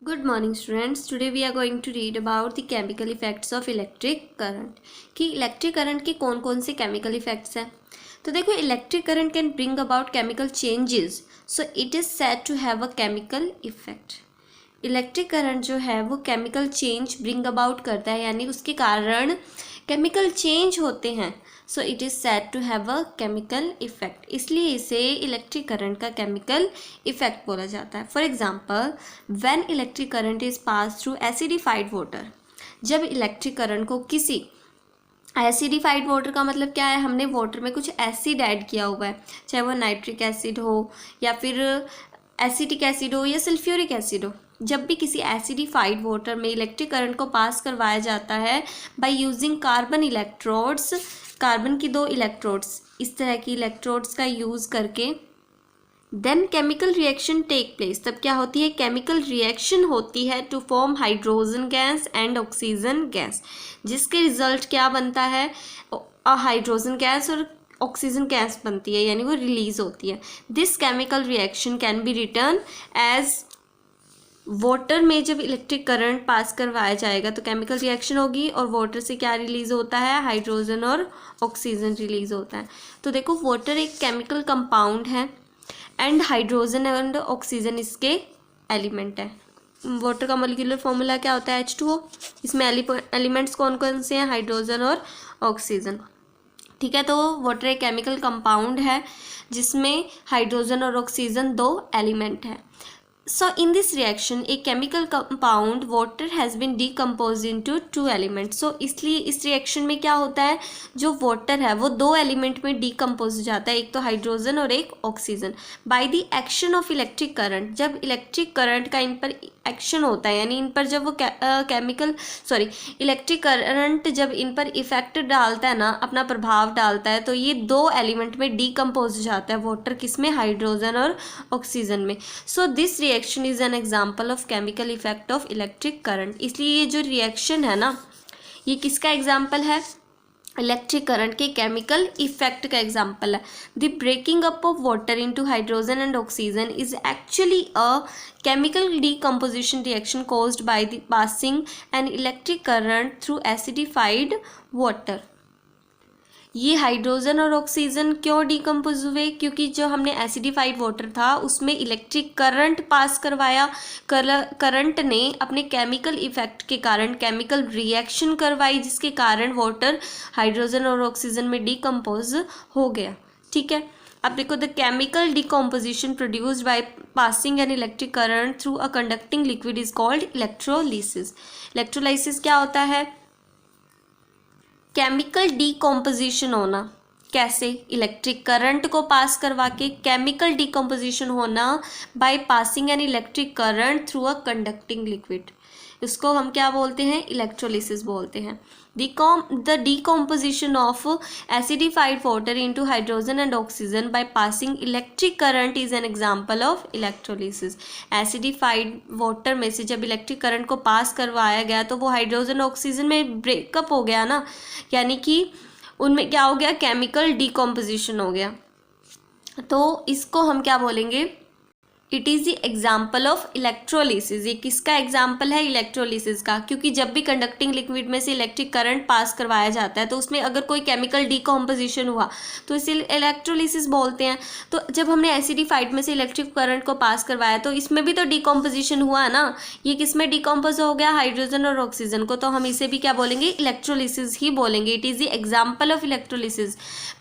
Good morning students. Today we are going to read about the chemical effects of electric current. कि electric current के कौन कौन से chemical effects हैं. तो देखो, electric current can bring about chemical changes, so it is said to have a chemical effect. Electric current जो है वो केमिकल चेंज ब्रिंग अबाउट करता है, यानी उसके कारण केमिकल चेंज होते हैं. So it is said to have a chemical effect, इसलिए इसे इलेक्ट्रिक करंट का केमिकल इफेक्ट बोला जाता है. For example, when electric current is pass through acidified water. जब इलेक्ट्रिक करंट को किसी एसिडिफाइड वाटर का मतलब क्या है, हमने वाटर में कुछ एसिड ऐड किया हुआ है, चाहे वो नाइट्रिक एसिड हो या फिर एसिटिक एसिड हो या सल्फ्यूरिक एसिड हो. जब भी किसी एसिडिफाइड वाटर में इलेक्ट्रिक करंट को पास करवाया जाता है by using carbon electrodes, carbon की 2 इलेक्ट्रोड्स, इस तरह की इलेक्ट्रोड्स का यूज़ करके, then chemical reaction take place. तब क्या होती है, केमिकल रिएक्शन होती है to form hydrogen gas and oxygen gas, जिसके रिजल्ट क्या बनता है, हाइड्रोजन गैस और ऑक्सीजन गैस बनती है, यानी वो रिलीज होती है. This chemical reaction can be written as water में. जब इलेक्ट्रिक करंट पास करवाया जाएगा तो केमिकल रिएक्शन होगी और वाटर से क्या रिलीज होता है, हाइड्रोजन और ऑक्सीजन रिलीज होता है. तो देखो, वाटर एक केमिकल कंपाउंड है एंड हाइड्रोजन एंड ऑक्सीजन इसके एलिमेंट है. वाटर का मोलिकुलर फॉर्मूला क्या होता है, H2O. इसमें एलिमेंट्स कौन कौन से हैं, हाइड्रोजन और ऑक्सीजन. ठीक है, तो वाटर एक केमिकल कंपाउंड है जिसमें हाइड्रोजन और ऑक्सीजन 2 एलिमेंट है. So in this reaction a chemical compound water has been decomposed into 2 elements. So इसलिए इस रिएक्शन में क्या होता है, जो वाटर है वो 2 एलिमेंट में डिकम्पोज हो जाता है, एक तो हाइड्रोजन और एक oxygen, by the action of electric current. जब इलेक्ट्रिक करंट का इन पर एक्शन होता है, यानी इन पर जब वो इलेक्ट्रिक करंट जब इन पर इफेक्ट डालता है ना, अपना प्रभाव डालता है, तो ये 2 एलिमेंट में डिकम्पोज हो जाता है वाटर, किसमें, हाइड्रोजन और ऑक्सीजन में. So this reaction is an example of chemical effect of electric current. इसलिए ये जो रिएक्शन है ना, ये किसका एग्जाम्पल है, इलेक्ट्रिक करंट के केमिकल इफेक्ट का एग्जाम्पल है. The breaking up of water into hydrogen and oxygen is actually a chemical decomposition reaction caused by the passing an electric current through acidified water. ये hydrogen और oxygen क्यों decompose हुए, क्योंकि जो हमने acidified water था उसमें इलेक्ट्रिक करंट पास करवाया, करंट ने अपने केमिकल इफेक्ट के कारण केमिकल रिएक्शन करवाई, जिसके कारण वाटर हाइड्रोजन और ऑक्सीजन में डीकम्पोज हो गया. ठीक है, अब देखो, the chemical decomposition produced by passing an electric current through a conducting liquid is called electrolysis. Electrolysis क्या होता है, केमिकल डीकम्पोजिशन होना. कैसे, इलेक्ट्रिक करंट को पास करवा के केमिकल डीकम्पोजिशन होना by passing an electric current through a conducting liquid. इसको हम क्या बोलते हैं, इलेक्ट्रोलिसिस बोलते हैं. The decomposition of acidified water into hydrogen and oxygen by passing electric current is an example of electrolysis. Acidified water में से जब इलेक्ट्रिक करंट को पास करवाया गया तो वो हाइड्रोजन ऑक्सीजन में ब्रेकअप हो गया ना, यानी कि उनमें क्या हो गया, केमिकल डिकम्पोजिशन हो गया. तो इसको हम क्या बोलेंगे, it is the example of electrolysis. ये किसका एग्जाम्पल है, इलेक्ट्रोलिसिस का, क्योंकि जब भी कंडक्टिंग लिक्विड में से इलेक्ट्रिक करंट पास करवाया जाता है तो उसमें अगर कोई केमिकल डीकम्पोजिशन हुआ तो इसे इलेक्ट्रोलिसिस बोलते हैं. तो जब हमने एसिडिफाइड में से इलेक्ट्रिक करंट को पास करवाया तो इसमें भी तो डीकम्पोजिशन हुआ है ना, ये किसमें डीकम्पोज हो गया, हाइड्रोजन और ऑक्सीजन को, तो हम इसे भी क्या बोलेंगे, इलेक्ट्रोलिसिस ही बोलेंगे. It is the example of electrolysis.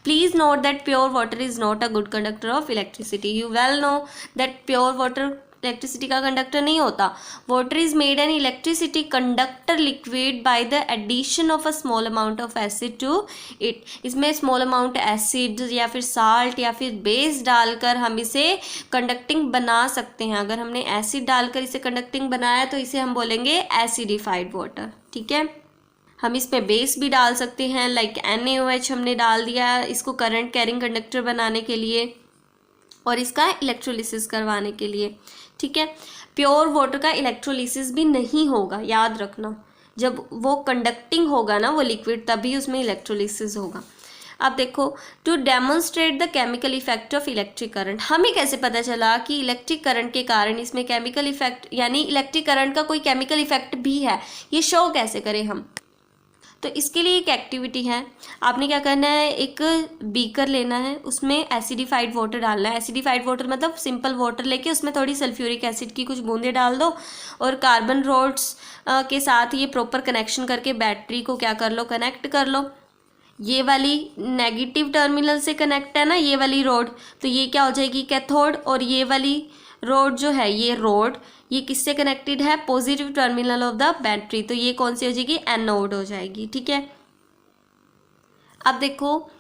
Please note that pure water is not a good conductor of electricity. You well know that pure water electricity का कंडक्टर नहीं होता. Water is made an electricity conductor liquid by the addition of a small amount of acid to it. इसमें small amount acid या फिर salt या फिर base डालकर हम इसे कंडक्टिंग बना सकते हैं. अगर हमने एसिड डालकर इसे कंडक्टिंग बनाया तो इसे हम बोलेंगे एसिडिफाइड वाटर. ठीक है, हम इसमें बेस भी डाल सकते हैं, लाइक NaOH हमने डाल दिया इसको करंट कैरिंग कंडक्टर बनाने के लिए और इसका इलेक्ट्रोलिसिस करवाने के लिए. ठीक है, प्योर वाटर का इलेक्ट्रोलिसिस भी नहीं होगा, याद रखना. जब वो कंडक्टिंग होगा ना वो लिक्विड, तभी उसमें इलेक्ट्रोलिसिस होगा. अब देखो, to demonstrate the chemical effect of electric current, हमें कैसे पता चला कि इलेक्ट्रिक करंट के कारण इसमें केमिकल इफेक्ट यानी इलेक्ट्रिक करंट का कोई केमिकल इफेक्ट भी है, ये शो कैसे करें हम। तो इसके लिए एक एक्टिविटी है, आपने क्या करना है, एक बीकर लेना है, उसमें एसिडिफाइड वाटर डालना है। एसिडिफाइड वाटर मतलब सिंपल वाटर लेके उसमें थोड़ी सल्फ्यूरिक एसिड की कुछ बूंदें डाल दो और कार्बन रोड्स के साथ ये प्रॉपर कनेक्शन करके बैटरी को क्या कर लो, कनेक्ट कर लो। ये वाली नेगेटिव टर्मिनल से कनेक्ट है ना ये वाली रोड, तो ये क्या हो जाएगी, कैथोड। और ये वाली रोड जो है, ये रोड ये किससे कनेक्टेड है, positive terminal of the battery, तो ये कौन सी हो जाएगी, एनोड हो जाएगी। ठीक है, अब देखो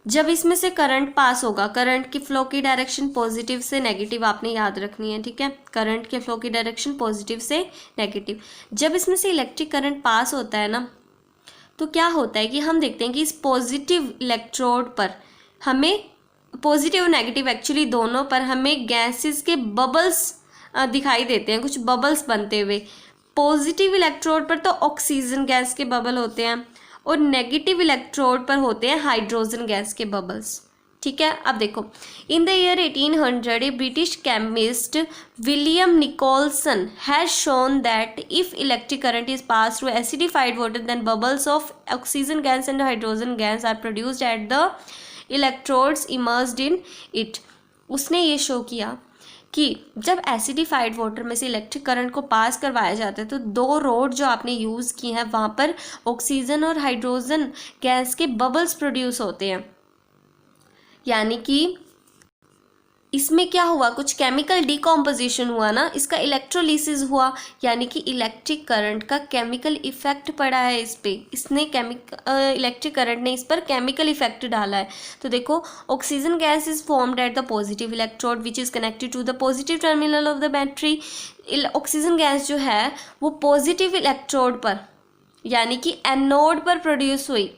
जब इसमें से करंट पास होगा, करंट की फ्लो की डायरेक्शन पॉजिटिव से नेगेटिव आपने याद रखनी है। ठीक है, करंट के फ्लो की डायरेक्शन पॉजिटिव से नेगेटिव। जब इसमें से इलेक्ट्रिक करंट पास होता है ना, तो क्या होता है कि हम देखते हैं कि इस पॉजिटिव इलेक्ट्रोड पर हमें, पॉजिटिव और नेगेटिव एक्चुअली दोनों पर हमें गैसेस के बबल्स दिखाई देते हैं, कुछ बबल्स बनते हुए। पॉजिटिव इलेक्ट्रोड पर तो ऑक्सीजन गैस के बबल होते हैं और नेगेटिव इलेक्ट्रोड पर होते हैं हाइड्रोजन गैस के बबल्स। ठीक है, अब देखो, in the year 1800 a British chemist William Nicholson has shown that if electric current is pass through acidified water then bubbles of oxygen gas and hydrogen gas are produced at the electrodes immersed in it. उसने ये show किया कि जब acidified water में से electric current को पास करवाया जाता है तो दो रोड जो आपने यूज़ की हैं वहाँ पर ऑक्सीजन और हाइड्रोजन गैस के बबल्स प्रोड्यूस होते हैं। यानी कि इसमें क्या हुआ, कुछ केमिकल डिकम्पोजिशन हुआ ना, इसका इलेक्ट्रोलिसिस हुआ, यानी कि इलेक्ट्रिक करंट का केमिकल इफेक्ट पड़ा है इस पे, इसने इलेक्ट्रिक करंट ने इस पर केमिकल इफेक्ट डाला है। तो देखो, oxygen gas is formed at the positive electrode which is connected to the positive terminal of the battery. Oxygen gas जो है वो पॉजिटिव इलेक्ट्रोड पर यानी कि एनोड पर प्रोड्यूस हुई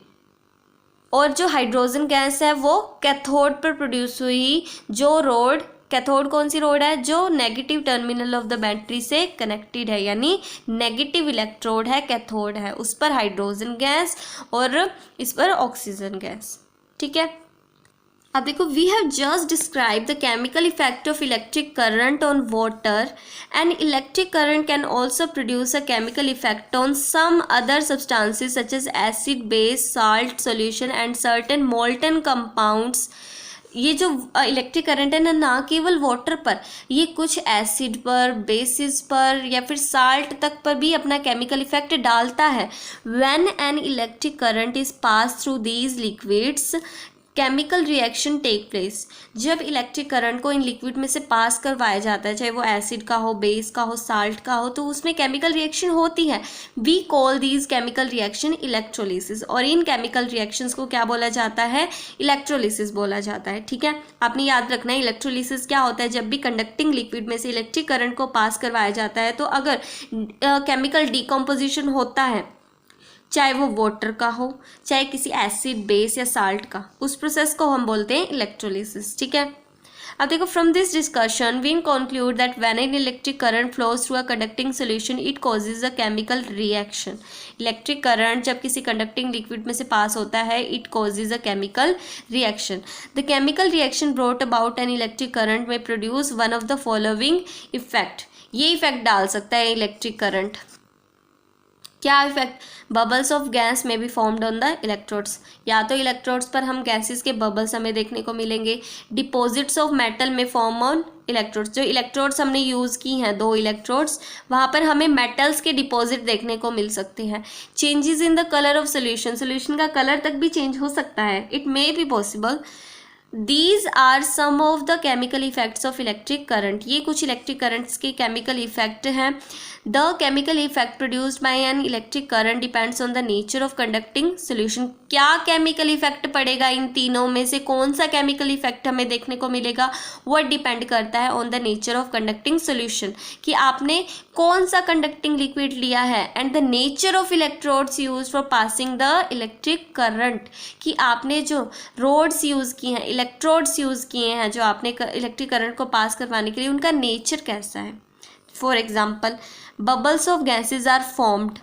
और जो हाइड्रोजन गैस है वो कैथोड पर प्रोड्यूस हुई। जो रोड, कैथोड कौन सी रोड है, जो negative terminal of the battery से कनेक्टेड है, यानी नेगेटिव इलेक्ट्रोड है, कैथोड है, उस पर हाइड्रोजन गैस और इस पर ऑक्सीजन गैस। ठीक है, अब देखो, we have just describe the chemical effect of electric current on water and electric current can also produce a chemical effect on some other substances such as acid, base, salt solution and certain molten compounds. ये जो electric current है ना केवल water पर, ये कुछ acid पर, basis पर या फिर साल्ट तक पर भी अपना केमिकल इफेक्ट डालता है। When an electric current is pass through these liquids chemical reaction take place. जब इलेक्ट्रिक करंट को इन लिक्विड में से पास करवाया जाता है, चाहे वो एसिड का हो, बेस का हो, साल्ट का हो, तो उसमें केमिकल रिएक्शन होती है। We call these chemical reaction electrolysis, और इन केमिकल रिएक्शंस को क्या बोला जाता है, इलेक्ट्रोलिसिस बोला जाता है। ठीक है, आपने याद रखना है इलेक्ट्रोलिसिस क्या होता है। जब भी कंडक्टिंग लिक्विड में से इलेक्ट्रिक करंट को पास करवाया जाता है तो अगर केमिकल डिकम्पोजिशन होता है, चाहे वो वाटर का हो, चाहे किसी एसिड, बेस या साल्ट का, उस प्रोसेस को हम बोलते हैं इलेक्ट्रोलिसिस। ठीक है, अब देखो, from this discussion we conclude that when an electric current flows through a conducting solution it causes a chemical reaction. Electric current जब किसी कंडक्टिंग लिक्विड में से पास होता है, it causes a chemical reaction. The chemical reaction brought about an electric current में produce one of the following effect. ये effect डाल सकता है इलेक्ट्रिक करंट। क्या इफेक्ट, बबल्स ऑफ गैस में be formed on the electrodes, या तो electrodes पर हम गैसेस के बबल्स हमें देखने को मिलेंगे। डिपॉजिट्स ऑफ मेटल में फॉर्म ऑन इलेक्ट्रोड्स, जो इलेक्ट्रोड्स हमने यूज़ की हैं, दो इलेक्ट्रोड्स, वहाँ पर हमें मेटल्स के डिपॉजिट देखने को मिल सकते हैं। Changes in the colour of solution, solution का कलर तक भी चेंज हो सकता है, it may be possible. These are some of the chemical effects of electric current। ये कुछ इलेक्ट्रिक करंट्स के केमिकल इफेक्ट हैं। The chemical effect produced by an electric current depends on the nature of conducting solution। क्या chemical effect पड़ेगा इन तीनों में से, कौन सा केमिकल इफेक्ट हमें देखने को मिलेगा, वो डिपेंड करता है on the nature of conducting solution, कि आपने कौन सा कंडक्टिंग लिक्विड लिया है, and the nature of electrodes use for passing the electric current, कि आपने जो रोड्स यूज़ की हैं, इलेक्ट्रोड्स यूज़ किए हैं जो आपने इलेक्ट्रिक करंट को पास करवाने के लिए, उनका नेचर कैसा है। For example, bubbles of gases are formed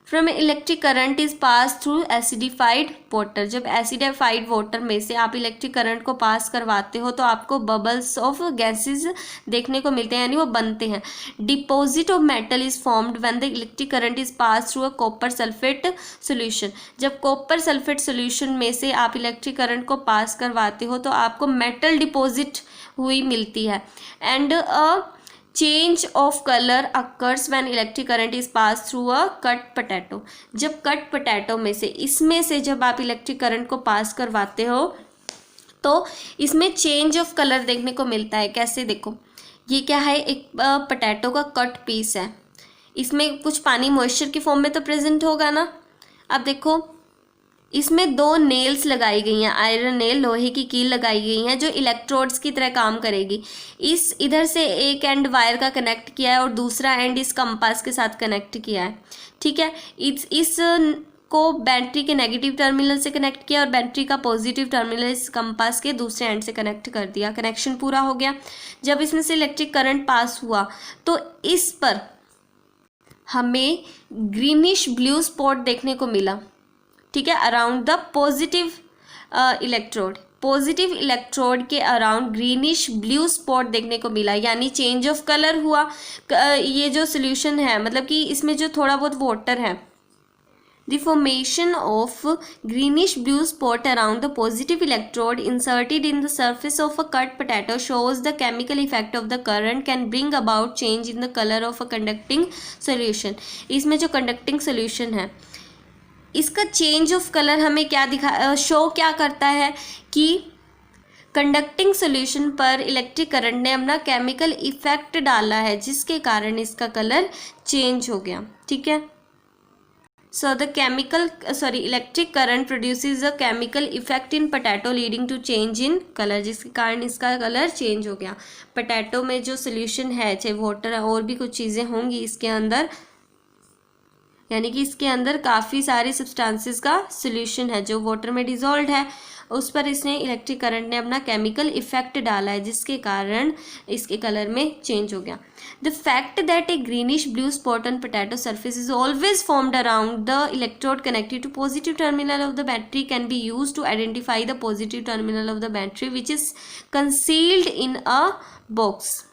from electric current is pass through acidified water, जब एसिडिफाइड वाटर में से आप इलेक्ट्रिक करंट को पास करवाते हो तो आपको बबल्स ऑफ गैसेस देखने को मिलते हैं, यानी वो बनते हैं। Deposit of metal is formed when the electric current is pass through a copper sulphate solution, जब कॉपर सल्फेट सोल्यूशन में से आप इलेक्ट्रिक करंट को पास करवाते हो तो आपको मेटल डिपॉजिट हुई मिलती है। And change of colour occurs when electric current is pass through a cut potato, जब कट पोटैटो में से इसमें से जब आप इलेक्ट्रिक करंट को पास करवाते हो तो इसमें चेंज ऑफ कलर देखने को मिलता है। कैसे, देखो ये क्या है, एक पोटैटो का कट पीस है, इसमें कुछ पानी मॉइस्चर की फॉर्म में तो प्रेजेंट होगा ना। अब देखो इसमें दो नेल्स लगाई गई हैं, आयरन नेल, लोहे की कील लगाई गई हैं जो इलेक्ट्रोड्स की तरह काम करेगी। इस इधर से एक एंड वायर का कनेक्ट किया है और दूसरा एंड इस कंपास के साथ कनेक्ट किया है, ठीक है। इस को बैटरी के नेगेटिव टर्मिनल से कनेक्ट किया और बैटरी का पॉजिटिव टर्मिनल इस कंपास के दूसरे एंड से कनेक्ट कर दिया, कनेक्शन पूरा हो गया। जब इसमें से इलेक्ट्रिक करंट पास हुआ तो इस पर हमें ग्रीनिश ब्लू स्पॉट देखने को मिला, ठीक है, around the positive electrode, positive electrode के अराउंड ग्रीनिश ब्लू स्पॉट देखने को मिला, यानी चेंज ऑफ कलर हुआ। ये जो सोल्यूशन है, मतलब कि इसमें जो थोड़ा बहुत वाटर है, the formation of greenish blue spot around the positive electrode inserted in the surface of a cut potato shows the chemical effect of the current can bring about change in the colour of a conducting solution. इसमें जो conducting solution है इसका change of colour हमें क्या show क्या करता है कि कंडक्टिंग सॉल्यूशन पर इलेक्ट्रिक करंट ने अपना केमिकल इफेक्ट डाला है जिसके कारण इसका कलर चेंज हो गया, ठीक है। So the electric current produces a chemical effect in potato leading to change in colour, जिसके कारण इसका कलर चेंज हो गया। पोटैटो में जो सोल्यूशन है, चाहे वाटर है और भी कुछ चीज़ें होंगी इसके अंदर, यानी कि इसके अंदर काफ़ी सारे सब्सटेंसेस का सोल्यूशन है जो वाटर में डिजोल्व है, उस पर इसने इलेक्ट्रिक करंट ने अपना केमिकल इफेक्ट डाला है जिसके कारण इसके कलर में चेंज हो गया। The fact that a greenish blue spot on potato surface is always formed around the electrode connected to positive terminal of the battery can be use to identify the positive terminal of the battery which is concealed in a box.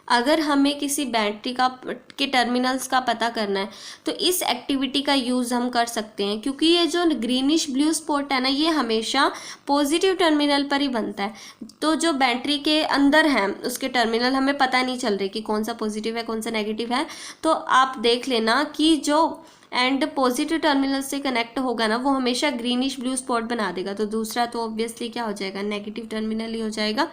अगर हमें किसी battery के terminals का पता करना है तो इस एक्टिविटी का यूज़ हम कर सकते हैं, क्योंकि ये जो ग्रीनिश ब्लू स्पॉट है ना, ये हमेशा पॉजिटिव टर्मिनल पर ही बनता है। तो जो बैटरी के अंदर है उसके टर्मिनल हमें पता नहीं चल रहे कि कौन सा पॉजिटिव है कौन सा नेगेटिव है, तो आप देख लेना कि जो एंड पॉजिटिव टर्मिनल से कनेक्ट होगा ना वो हमेशा ग्रीनिश ब्लू स्पॉट बना देगा, तो दूसरा तो ऑब्वियसली क्या हो जाएगा, नेगेटिव टर्मिनल ही हो जाएगा।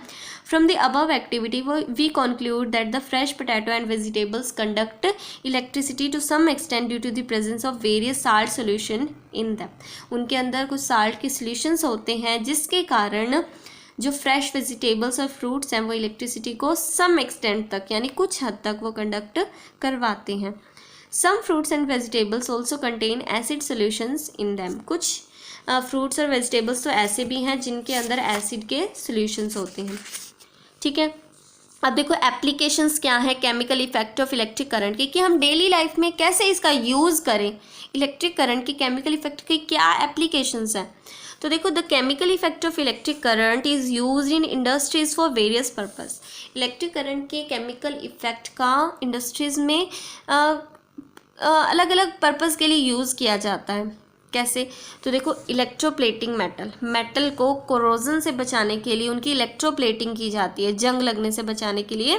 From the above activity we conclude that the fresh potato and vegetables conduct electricity to some extent due to the presence of various salt solution in them. उनके अंदर कुछ साल्ट के सोल्यूशंस होते हैं जिसके कारण जो फ्रेश वेजिटेबल्स और फ्रूट्स हैं वो इलेक्ट्रिसिटी को सम एक्सटेंट तक, यानी कुछ हद तक वो कंडक्ट करवाते हैं। Some fruits and vegetables also contain acid solutions in them. कुछ फ्रूट्स और वेजिटेबल्स तो ऐसे भी हैं जिनके अंदर एसिड के सॉल्यूशंस होते हैं, ठीक है। अब देखो एप्लीकेशंस क्या है chemical effect of electric current के, कि हम डेली लाइफ में कैसे इसका यूज़ करें। इलेक्ट्रिक करंट की केमिकल इफेक्ट की क्या एप्लीकेशंस हैं, तो देखो the chemical effect of electric current is use in industries for various purpose. Electric current के केमिकल इफेक्ट का इंडस्ट्रीज़ में अलग अलग पर्पस के लिए यूज़ किया जाता है। कैसे, तो देखो इलेक्ट्रोप्लेटिंग मेटल को कोरोजन से बचाने के लिए उनकी इलेक्ट्रोप्लेटिंग की जाती है, जंग लगने से बचाने के लिए,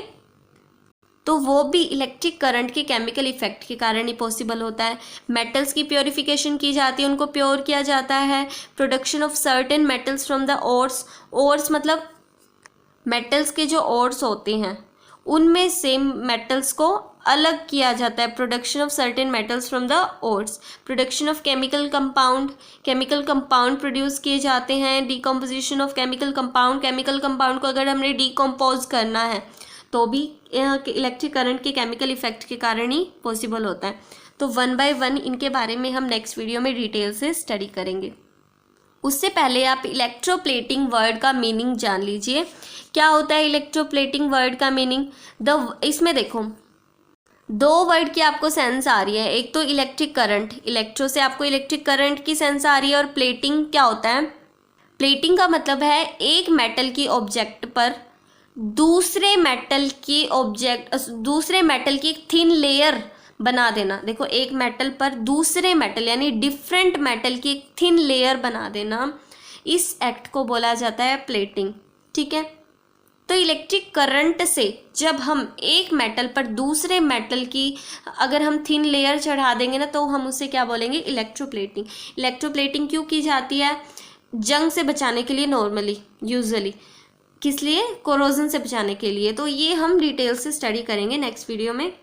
तो वो भी इलेक्ट्रिक करंट के केमिकल इफेक्ट के कारण ही पॉसिबल होता है। मेटल्स की प्योरिफिकेशन की जाती है, उनको प्योर किया जाता है। Production of certain metals from the ores मतलब मेटल्स के जो ओर्स होते हैं उनमें से मेटल्स को अलग किया जाता है। Production of certain metals from the ores, production of chemical compound produce किए जाते हैं। डिकम्पोजिशन ऑफ केमिकल कंपाउंड को अगर हमने डिकम्पोज करना है तो भी इलेक्ट्रिक करंट के केमिकल इफेक्ट के कारण ही पॉसिबल होता है। तो 1 बाय 1 इनके बारे में हम नेक्स्ट वीडियो में डिटेल से स्टडी करेंगे। उससे पहले आप इलेक्ट्रोप्लेटिंग वर्ड का मीनिंग जान लीजिए। क्या होता है इलेक्ट्रोप्लेटिंग वर्ड का मीनिंग? इसमें देखो दो वर्ड की आपको सेंस आ रही है, एक तो इलेक्ट्रिक करंट, इलेक्ट्रो से आपको इलेक्ट्रिक करंट की सेंस आ रही है, और प्लेटिंग क्या होता है, प्लेटिंग का मतलब है एक मेटल की ऑब्जेक्ट पर दूसरे मेटल की एक थिन लेयर बना देना। देखो, एक मेटल पर दूसरे मेटल यानी डिफरेंट मेटल की एक थिन लेयर बना देना, इस एक्ट को बोला जाता है प्लेटिंग। ठीक है, तो इलेक्ट्रिक करंट से जब हम एक मेटल पर दूसरे मेटल की अगर हम थिन लेयर चढ़ा देंगे ना, तो हम उसे क्या बोलेंगे, इलेक्ट्रोप्लेटिंग। इलेक्ट्रोप्लेटिंग क्यों की जाती है, जंग से बचाने के लिए, नॉर्मली यूजुअली किस लिए, कोरोजन से बचाने के लिए। तो ये हम डिटेल से स्टडी करेंगे नेक्स्ट वीडियो में।